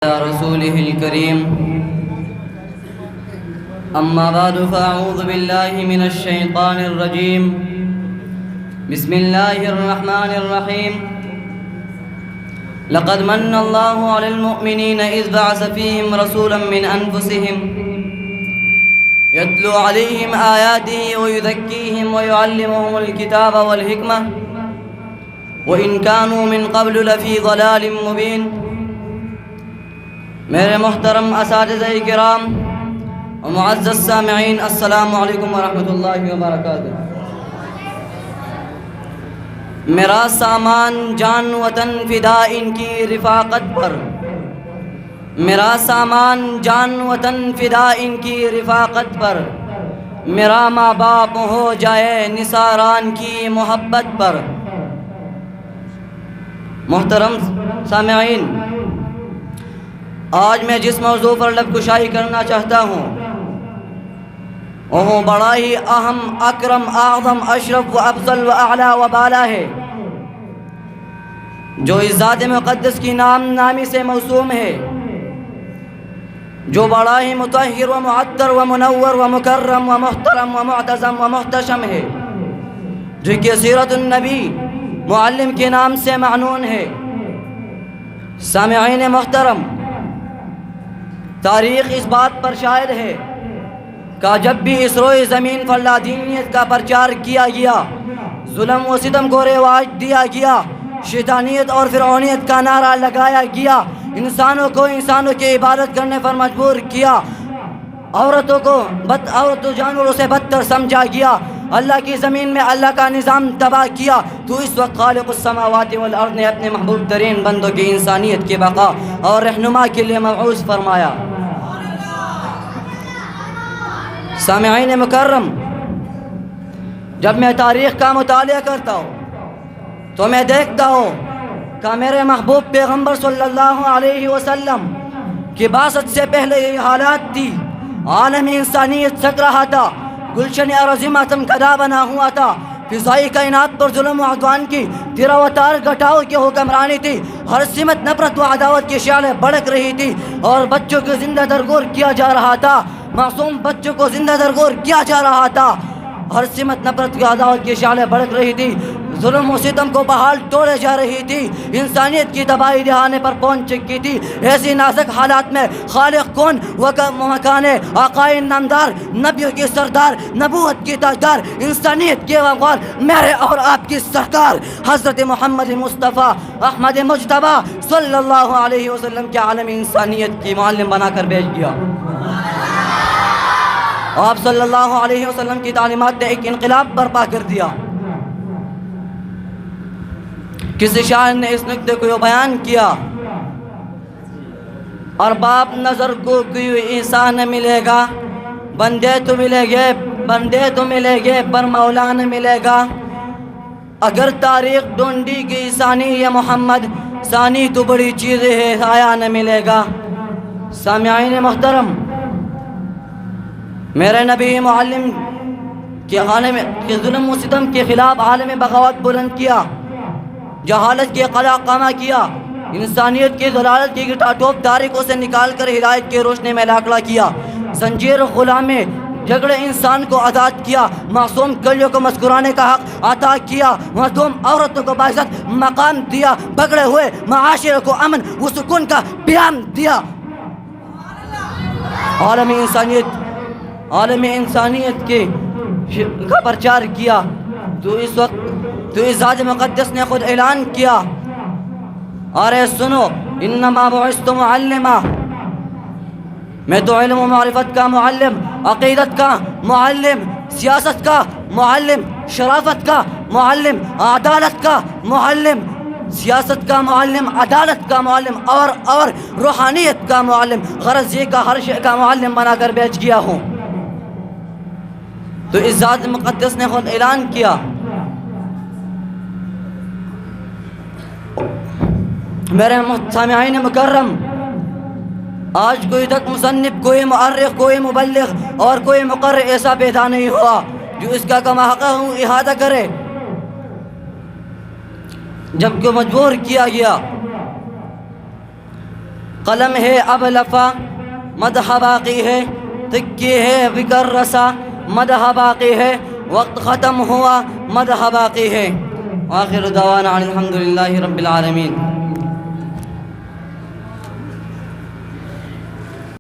رسوله الكريم أما بعد فأعوذ بالله من الشيطان الرجيم بسم الله الرحمن الرحيم لقد من الله على المؤمنين إذ بعث فيهم رسولا من أنفسهم يتلو عليهم آياته ويزكيهم ويعلمهم الكتاب والحكمة وإن كانوا من قبل لفي ضلال مبين۔ میرے محترم اساتذہ کرام و معزز سامعین، السلام علیکم ورحمۃ اللہ وبرکاتہ۔ میرا سامان جان وطن فدا ان کی رفاقت پر، میرا سامان جان وطن فدا ان کی رفاقت پر، میرا ماں باپ ہو جائے نثاران کی محبت پر۔ محترم سامعین، آج میں جس موضوع پر لب کشائی کرنا چاہتا ہوں وہ بڑا ہی اہم، اکرم، اعظم، اشرف و افضل و اعلیٰ و بالا ہے، جو اس ذات مقدس کی نامی سے موسوم ہے، جو بڑا ہی مطہر و معطر و منور و مکرم و محترم و معتظم و محتشم ہے، جو کہ سیرت النبی معلم کے نام سے معنون ہے۔ سامعین محترم، تاریخ اس بات پر شاہد ہے کہ جب بھی اس روئے زمین پر لادینیت کا پرچار کیا گیا، ظلم و ستم کو رواج دیا گیا، شیطانیت اور فرعونیت کا نعرہ لگایا گیا، انسانوں کو انسانوں کی عبادت کرنے پر مجبور کیا، عورتوں جانوروں سے بدتر سمجھا گیا، اللہ کی زمین میں اللہ کا نظام تباہ کیا، تو اس وقت خالق السماوات والارض نے اپنے محبوب ترین بندوں کی انسانیت کی بقا اور رہنما کے لیے مبعوث فرمایا۔ سامعین مکرم، جب میں تاریخ کا مطالعہ کرتا ہوں تو میں دیکھتا ہوں کہ میرے محبوب پیغمبر صلی اللہ علیہ وسلم کی بعثت سے پہلے یہ حالات تھی، عالم انسانیت سک رہا تھا، گلشن ارض ماتم کدا بنا ہوا تھا، فضائی کائنات پر ظلم و عدوان کی تیرا و تار گٹاؤ کی حکمرانی تھی، ہر سمت نفرت و عداوت کی شعلیں بڑک رہی تھی، اور بچوں کو زندہ درگور کیا جا رہا تھا، معصوم بچوں کو زندہ درگور کیا جا رہا تھا، ہر سمت نفرت کی عداوت کی شعلیں بڑک رہی تھی، ظلم و ستم کو بحال توڑے جا رہی تھی، انسانیت کی تباہی دہانے پر پہنچ چکی تھی۔ ایسی نازک حالات میں خالق کون و مکان آقائے نامدار، نبیوں کی سردار، نبوت کی تاجدار، انسانیت کے وقار، میرے اور آپ کی سرکار حضرت محمد مصطفیٰ احمد مجتبیٰ صلی اللہ علیہ وسلم کے عالم انسانیت کی معلم بنا کر بھیج دیا۔ آپ صلی اللہ علیہ وسلم کی تعلیمات نے ایک انقلاب برپا کر دیا۔ کسی شاعر نے اس نکتے کو بیان کیا، ارباب نظر کو کوئی عیسیٰ نہ ملے گا، بندے تو ملے گے پر مولا نہ ملے گا، اگر تاریخ ڈھونڈی گئی ثانی یا محمد ثانی تو بڑی چیز ہے آیا نہ ملے گا۔ سامعین محترم، میرے نبی معلم کے ظلم و ستم کے خلاف عالم بغاوت بلند کیا، جہالت کے قلع قامہ کیا، انسانیت کی ضلالت کی ٹوپ تاریکوں سے نکال کر ہدایت کی روشنی میں لاکڑا کیا، زنجیر غلام میں جھگڑے انسان کو آزاد کیا، معصوم کلیوں کو مسکرانے کا حق عطا کیا، مظلوم عورتوں کو باعزت مقام دیا، بگڑے ہوئے معاشرے کو امن و سکون کا پیام دیا، عالم انسانیت کا پرچار کیا۔ تو اس ذات مقدس نے خود اعلان کیا، ارے سنو انما بعثت معلما، میں تو علم و معرفت کا معلم، عقیدت کا معلم، سیاست کا معلم، شرافت کا معلم، عدالت کا معلم، سیاست کا معلم، عدالت کا معلم اور روحانیت کا معلم، غرض یہ کا ہر شے کا معلم بنا کر بھیج گیا ہوں۔ تو اس ذات مقدس نے خود اعلان کیا۔ میرے سامعین مکرم، آج کوئی تک مصنف، کوئی مؤرخ، کوئی مبلغ اور کوئی مقرر ایسا پیدا نہیں ہوا جو اس کا کماحقہ احاطہ کرے، جب کہ مجبور کیا گیا قلم ہے اب لفا مدح باقی ہے، تکی ہے بکر رسا مدح باقی ہے، وقت ختم ہوا مدح باقی ہے۔ آخر دعوانا الحمدللہ رب العالمین۔